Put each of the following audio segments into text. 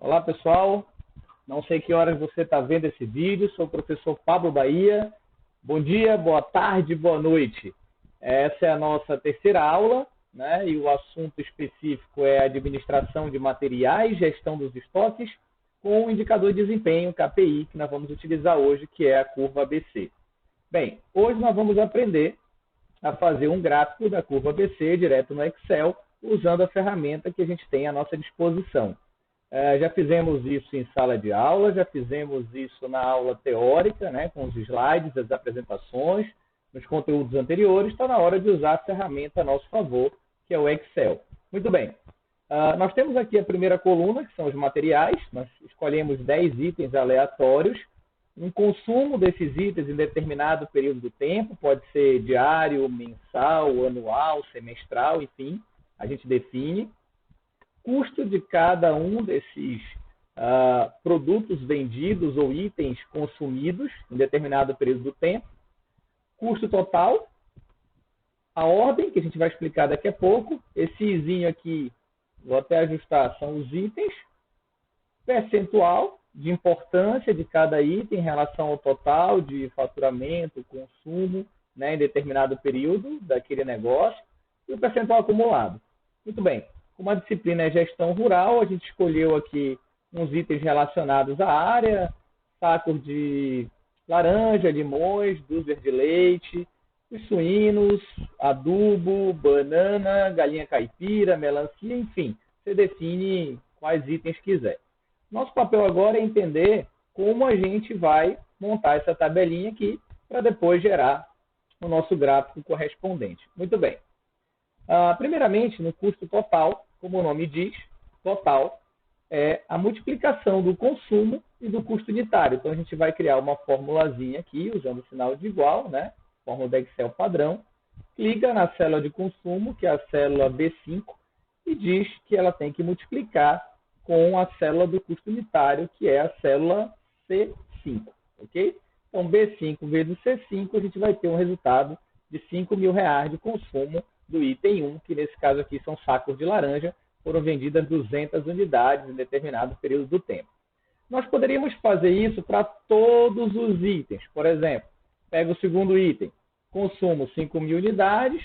Olá, pessoal. Não sei que horas você está vendo esse vídeo. Sou o professor Pablo Bahia. Bom dia, boa tarde, boa noite. Essa é a nossa terceira aula, né? E o assunto específico é administração de materiais, gestão dos estoques, com o indicador de desempenho, KPI, que nós vamos utilizar hoje, que é a curva ABC. Bem, hoje nós vamos aprender a fazer um gráfico da curva ABC direto no Excel, usando a ferramenta que a gente tem à nossa disposição. Já fizemos isso em sala de aula, já fizemos isso na aula teórica, né, com os slides, as apresentações, nos conteúdos anteriores. Está na hora de usar a ferramenta a nosso favor, que é o Excel. Muito bem. Nós temos aqui a primeira coluna, que são os materiais. Nós escolhemos 10 itens aleatórios. Um consumo desses itens em determinado período do tempo, pode ser diário, mensal, anual, semestral, enfim, a gente define. Custo de cada um desses produtos vendidos ou itens consumidos em determinado período do tempo. Custo total, a ordem, que a gente vai explicar daqui a pouco. Esse izinho aqui, vou até ajustar, são os itens. Percentual de importância de cada item em relação ao total de faturamento, consumo, né, em determinado período daquele negócio. E o percentual acumulado. Muito bem. Como a disciplina é gestão rural, a gente escolheu aqui uns itens relacionados à área, sacos de laranja, limões, dúzias de leite, os suínos, adubo, banana, galinha caipira, melancia, enfim, você define quais itens quiser. Nosso papel agora é entender como a gente vai montar essa tabelinha aqui para depois gerar o nosso gráfico correspondente. Muito bem. Primeiramente, no custo total, como o nome diz, total é a multiplicação do consumo e do custo unitário. Então, a gente vai criar uma formulazinha aqui, usando o sinal de igual, né? Fórmula da Excel padrão. Clica na célula de consumo, que é a célula B5, e diz que ela tem que multiplicar com a célula do custo unitário, que é a célula C5, ok? Então, B5 vezes C5, a gente vai ter um resultado de R$5.000 de consumo do item 1, que nesse caso aqui são sacos de laranja, foram vendidas 200 unidades em determinado período do tempo. Nós poderíamos fazer isso para todos os itens. Por exemplo, pego o segundo item, consumo 5.000 unidades,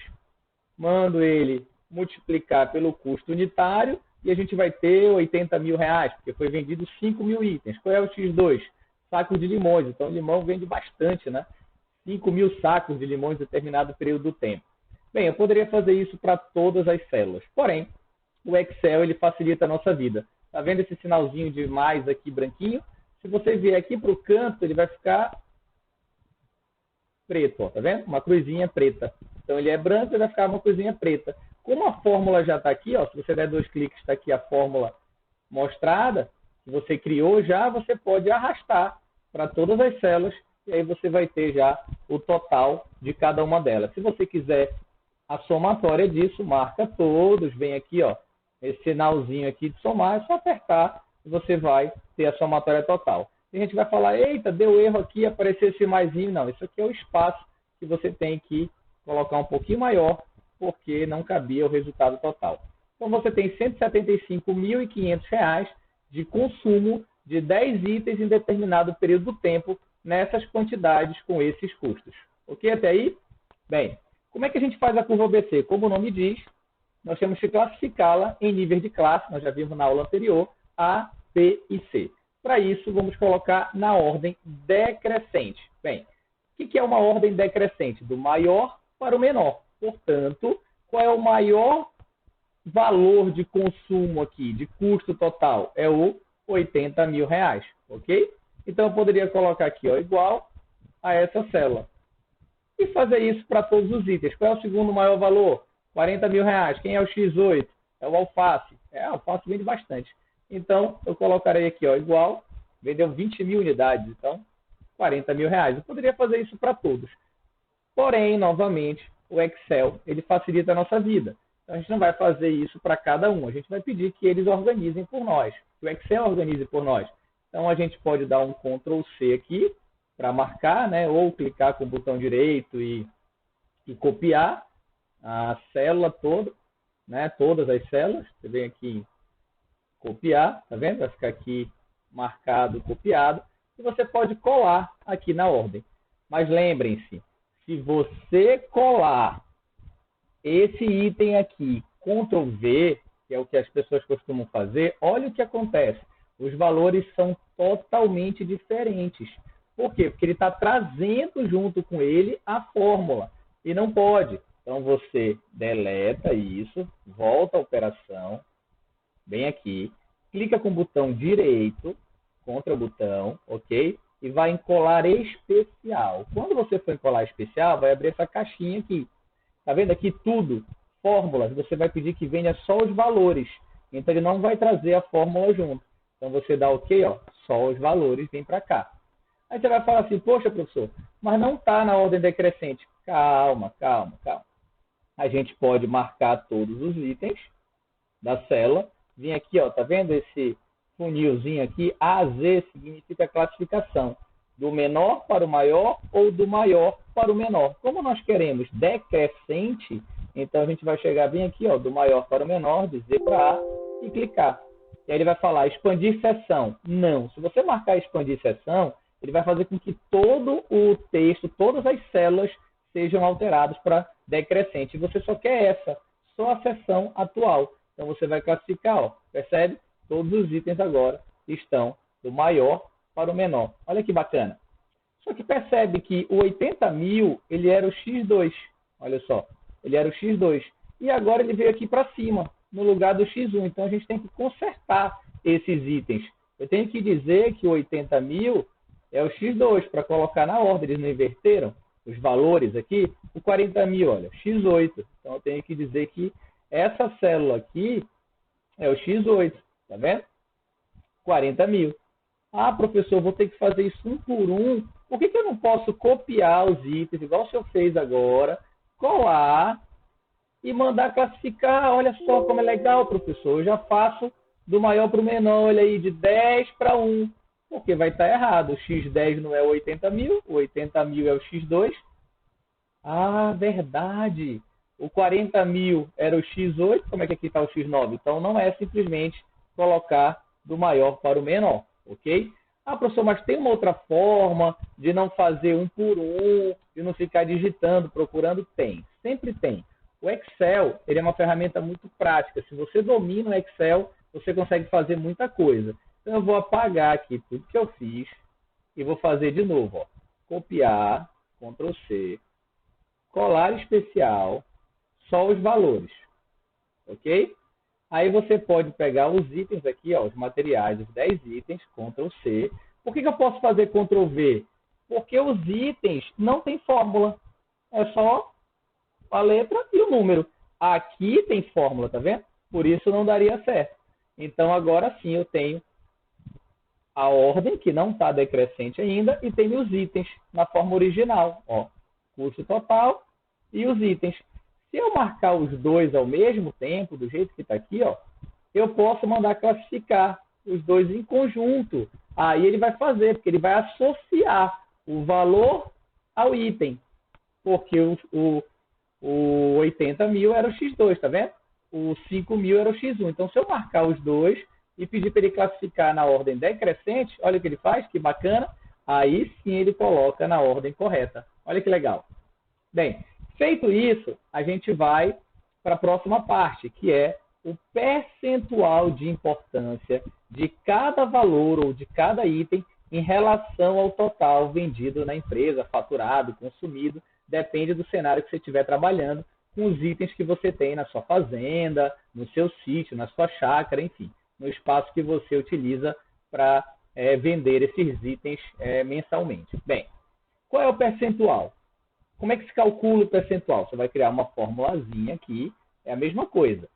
mando ele multiplicar pelo custo unitário e a gente vai ter R$80.000, porque foi vendido 5.000 itens. Qual é o X2? Sacos de limões. Então, limão vende bastante, né? 5.000 sacos de limões em determinado período do tempo. Bem, eu poderia fazer isso para todas as células. Porém, o Excel ele facilita a nossa vida. Está vendo esse sinalzinho de mais aqui branquinho? Se você vier aqui para o canto, ele vai ficar preto. Está vendo? Uma cruzinha preta. Então, ele é branco e vai ficar uma cruzinha preta. Como a fórmula já está aqui, ó, se você der 2 cliques, está aqui a fórmula mostrada, que você criou já, você pode arrastar para todas as células e aí você vai ter já o total de cada uma delas. Se você quiser a somatória disso, marca todos, vem aqui, ó, esse sinalzinho aqui de somar, é só apertar e você vai ter a somatória total. E a gente vai falar, eita, deu erro aqui, apareceu esse maisinho. Não, isso aqui é o espaço que você tem que colocar um pouquinho maior, porque não cabia o resultado total. Então você tem R$175.500 de consumo de 10 itens em determinado período do tempo, nessas quantidades com esses custos. Ok até aí? Bem, como é que a gente faz a curva ABC? Como o nome diz, nós temos que classificá-la em níveis de classe, nós já vimos na aula anterior, A, B e C. Para isso, vamos colocar na ordem decrescente. Bem, o que é uma ordem decrescente? Do maior para o menor. Portanto, qual é o maior valor de consumo aqui, de custo total? É o R$80.000, ok? Então, eu poderia colocar aqui, ó, igual a essa célula. E fazer isso para todos os itens. Qual é o segundo maior valor? R$40.000. Quem é o X8? É o alface. O alface vende bastante. Então, eu colocarei aqui, ó, igual, vendeu 20.000 unidades. Então, R$40.000. Eu poderia fazer isso para todos. Porém, novamente, o Excel, ele facilita a nossa vida. Então, a gente não vai fazer isso para cada um. A gente vai pedir que eles organizem por nós. Que o Excel organize por nós. Então, a gente pode dar um Ctrl C aqui, para marcar, né? Ou clicar com o botão direito e copiar a célula toda, né? Todas as células. Você vem aqui em copiar, tá vendo? Vai ficar aqui marcado, copiado, e você pode colar aqui na ordem. Mas lembrem-se, se você colar esse item aqui, Ctrl V, que é o que as pessoas costumam fazer, olha o que acontece. Os valores são totalmente diferentes. Por quê? Porque ele está trazendo junto com ele a fórmula. E não pode. Então, você deleta isso, volta à operação, bem aqui, clica com o botão direito, contra o botão, ok? E vai em colar especial. Quando você for em colar especial, vai abrir essa caixinha aqui. Tá vendo aqui tudo? Fórmulas, você vai pedir que venha só os valores. Então, ele não vai trazer a fórmula junto. Então, você dá ok, ó, só os valores, vem para cá. Aí você vai falar assim, poxa, professor, mas não está na ordem decrescente. Calma, calma, calma. A gente pode marcar todos os itens da célula. Vem aqui, ó, tá vendo esse funilzinho aqui? A a Z significa classificação. Do menor para o maior ou do maior para o menor. Como nós queremos decrescente, então a gente vai chegar bem aqui, ó, do maior para o menor, de Z para A, e clicar. E aí ele vai falar expandir seção. Não. Se você marcar expandir seção, ele vai fazer com que todo o texto, todas as células sejam alteradas para decrescente. E você só quer essa, só a seção atual. Então você vai classificar, ó, percebe? Todos os itens agora estão do maior para o menor. Olha que bacana. Só que percebe que o 80.000, ele era o X2. Olha só, ele era o X2. E agora ele veio aqui para cima, no lugar do X1. Então a gente tem que consertar esses itens. Eu tenho que dizer que o 80.000 é o X2 para colocar na ordem. Eles não inverteram os valores aqui. O 40.000, olha, X8. Então eu tenho que dizer que essa célula aqui é o X8. Tá vendo? 40.000. Ah, professor, vou ter que fazer isso um por um. Por que eu não posso copiar os itens, igual o senhor fez agora, colar e mandar classificar? Olha só como é legal, professor. Eu já faço do maior para o menor, olha aí, de 10 para 1. Porque vai estar errado. O X10 não é o 80.000, o 80.000 é o X2. Ah, verdade. O 40.000 era o X8, como é que aqui está o X9? Então não é simplesmente colocar do maior para o menor, ok? Ah, professor, mas tem uma outra forma de não fazer um por um, de não ficar digitando, procurando? Tem, sempre tem. O Excel, ele é uma ferramenta muito prática. Se você domina o Excel, você consegue fazer muita coisa. Então eu vou apagar aqui tudo que eu fiz e vou fazer de novo, ó. Copiar, Ctrl C, colar especial, só os valores, ok? Aí você pode pegar os itens aqui, ó, os materiais, os 10 itens, Ctrl C. Por que eu posso fazer Ctrl V? Porque os itens não tem fórmula. É só a letra e o número. Aqui tem fórmula, tá vendo? Por isso não daria certo. Então agora sim eu tenho a ordem, que não está decrescente ainda, e tenho os itens na forma original. Ó, custo total e os itens. Se eu marcar os dois ao mesmo tempo, do jeito que está aqui, ó, eu posso mandar classificar os dois em conjunto. Aí ele vai fazer, porque ele vai associar o valor ao item. Porque o 80.000 era o X2, tá vendo? O 5.000 era o X1. Então, se eu marcar os dois e pedir para ele classificar na ordem decrescente, olha o que ele faz, que bacana. Aí sim ele coloca na ordem correta. Olha que legal. Bem, feito isso, a gente vai para a próxima parte, que é o percentual de importância de cada valor ou de cada item em relação ao total vendido na empresa, faturado, consumido, depende do cenário que você estiver trabalhando, com os itens que você tem na sua fazenda, no seu sítio, na sua chácara, enfim, no espaço que você utiliza para vender esses itens mensalmente. Bem, qual é o percentual? Como é que se calcula o percentual? Você vai criar uma formulazinha aqui, é a mesma coisa.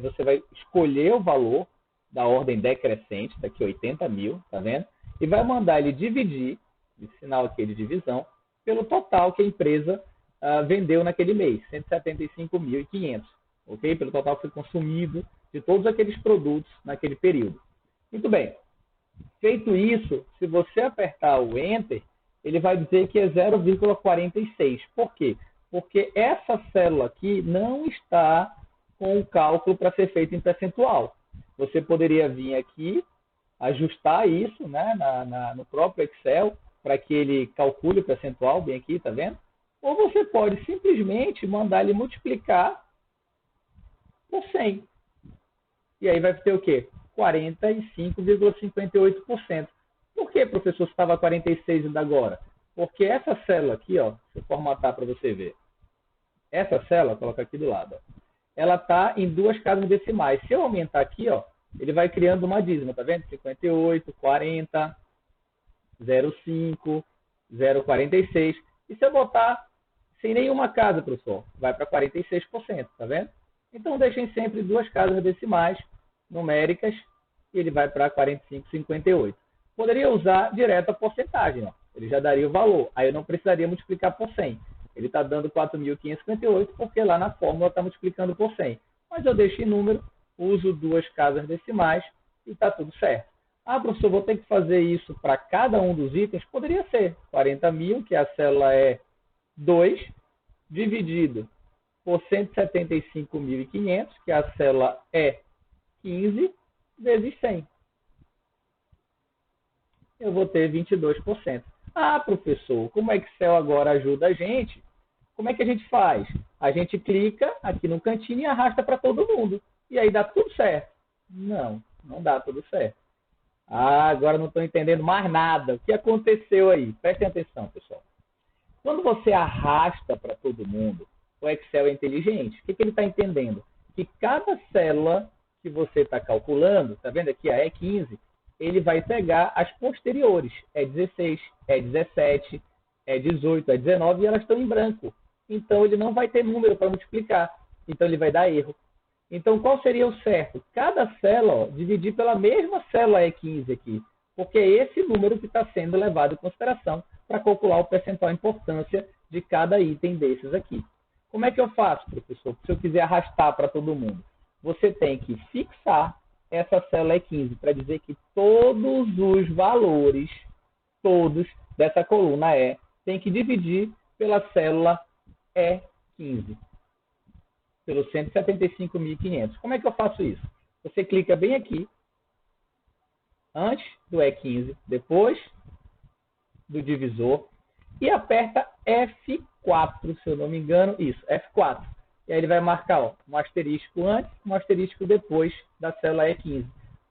Você vai escolher o valor da ordem decrescente, daqui 80.000, tá vendo? E vai mandar ele dividir, esse sinal aqui de divisão, pelo total que a empresa vendeu naquele mês, 175.500, ok? Pelo total que foi consumido de todos aqueles produtos naquele período. Muito bem. Feito isso, se você apertar o Enter, ele vai dizer que é 0,46. Por quê? Porque essa célula aqui não está com o cálculo para ser feito em percentual. você poderia vir aqui, ajustar isso, né, no próprio Excel, para que ele calcule o percentual, bem aqui, tá vendo? Ou você pode simplesmente mandar ele multiplicar por 100. E aí vai ter o quê? 45,58%. Por que, professor, estava 46 ainda agora? Porque essa célula aqui, ó, deixa eu formatar para você ver. Essa célula, coloca aqui do lado, ó, ela está em 2 casas decimais. Se eu aumentar aqui, ó, ele vai criando uma dízima, tá vendo? 58, 40, 0,5, 0,46. E se eu botar sem nenhuma casa, professor, vai para 46%, tá vendo? Então, deixem sempre 2 casas decimais numéricas e ele vai para 45,58. Poderia usar direto a porcentagem, ó. Ele já daria o valor. Aí eu não precisaria multiplicar por 100. Ele está dando 4.558 porque lá na fórmula está multiplicando por 100. Mas eu deixo em número, uso 2 casas decimais e está tudo certo. Ah, professor, vou ter que fazer isso para cada um dos itens? Poderia ser 40.000, que a célula é 2, dividido por 175.500, que a célula é 15, vezes 100. Eu vou ter 22%. Ah, professor, como o Excel agora ajuda a gente, como é que a gente faz? A gente clica aqui no cantinho e arrasta para todo mundo. E aí dá tudo certo. Não, não dá tudo certo. Ah, agora não estou entendendo mais nada. O que aconteceu aí? Prestem atenção, pessoal. Quando você arrasta para todo mundo, o Excel é inteligente. O que ele está entendendo? Que cada célula que você está calculando, está vendo aqui a E15, ele vai pegar as posteriores. É 16, é 17, é 18, é 19 e elas estão em branco. Então, ele não vai ter número para multiplicar. Então, ele vai dar erro. Então, qual seria o certo? Cada célula, ó, dividir pela mesma célula E15 aqui, porque é esse número que está sendo levado em consideração para calcular o percentual de importância de cada item desses aqui. Como é que eu faço, professor? Se eu quiser arrastar para todo mundo, você tem que fixar essa célula E15 para dizer que todos os valores, todos dessa coluna E, tem que dividir pela célula E15, pelos 175.500. Como é que eu faço isso? Você clica bem aqui, antes do E15, depois do divisor, e aperta F4, se eu não me engano, isso, F4. E aí ele vai marcar, ó, um asterisco antes, um asterisco depois da célula E15.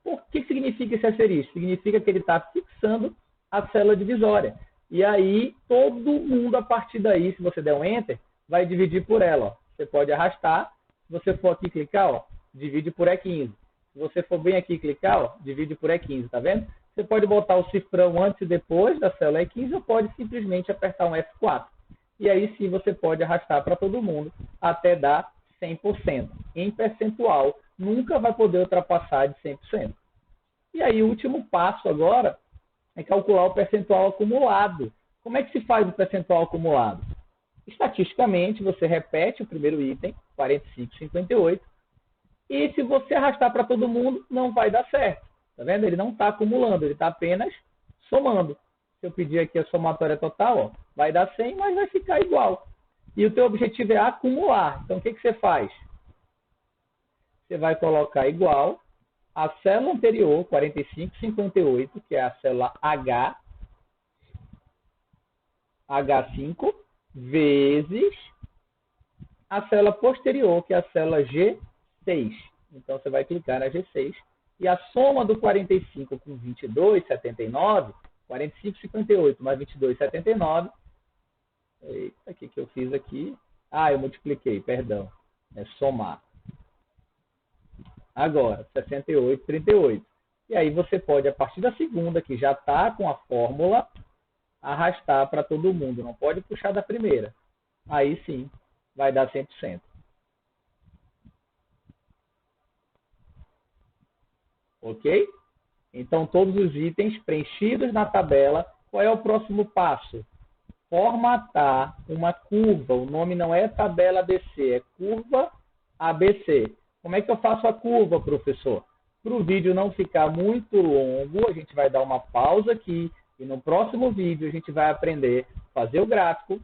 O que significa esse asterisco? Significa que ele está fixando a célula divisória. E aí, todo mundo, a partir daí, se você der um Enter, vai dividir por ela. Ó. Você pode arrastar. Se você for aqui clicar, ó, divide por E15. Se você for bem aqui clicar, ó, divide por E15, tá vendo? Você pode botar o cifrão antes e depois da célula E15 ou pode simplesmente apertar um F4. E aí sim você pode arrastar para todo mundo até dar 100%. Em percentual, nunca vai poder ultrapassar de 100%. E aí o último passo agora é calcular o percentual acumulado. Como é que se faz o percentual acumulado? Estatisticamente, você repete o primeiro item, 45,58, e se você arrastar para todo mundo, não vai dar certo. Tá vendo? Ele não está acumulando, ele está apenas somando. Se eu pedir aqui a somatória total, ó, vai dar 100, mas vai ficar igual. E o teu objetivo é acumular. Então, o que você faz? Você vai colocar igual a célula anterior, 45,58, que é a célula H5, vezes a célula posterior, que é a célula G6. Então, você vai clicar na G6. E a soma do 45 com 22,79, 45,58 mais 22,79. Eita, o que eu fiz aqui? Ah, eu multipliquei, perdão. É somar. Agora, 68,38. E aí você pode, a partir da segunda, que já está com a fórmula, arrastar para todo mundo. Não pode puxar da primeira. Aí sim, vai dar 100%. Ok? Então, todos os itens preenchidos na tabela. Qual é o próximo passo? Formatar uma curva. O nome não é tabela ABC, é curva ABC. Como é que eu faço a curva, professor? Para o vídeo não ficar muito longo, a gente vai dar uma pausa aqui e no próximo vídeo a gente vai aprender a fazer o gráfico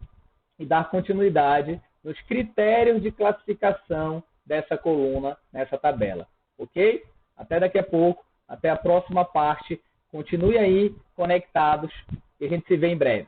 e dar continuidade nos critérios de classificação dessa coluna, nessa tabela. Ok? Até daqui a pouco, até a próxima parte. Continue aí conectados e a gente se vê em breve.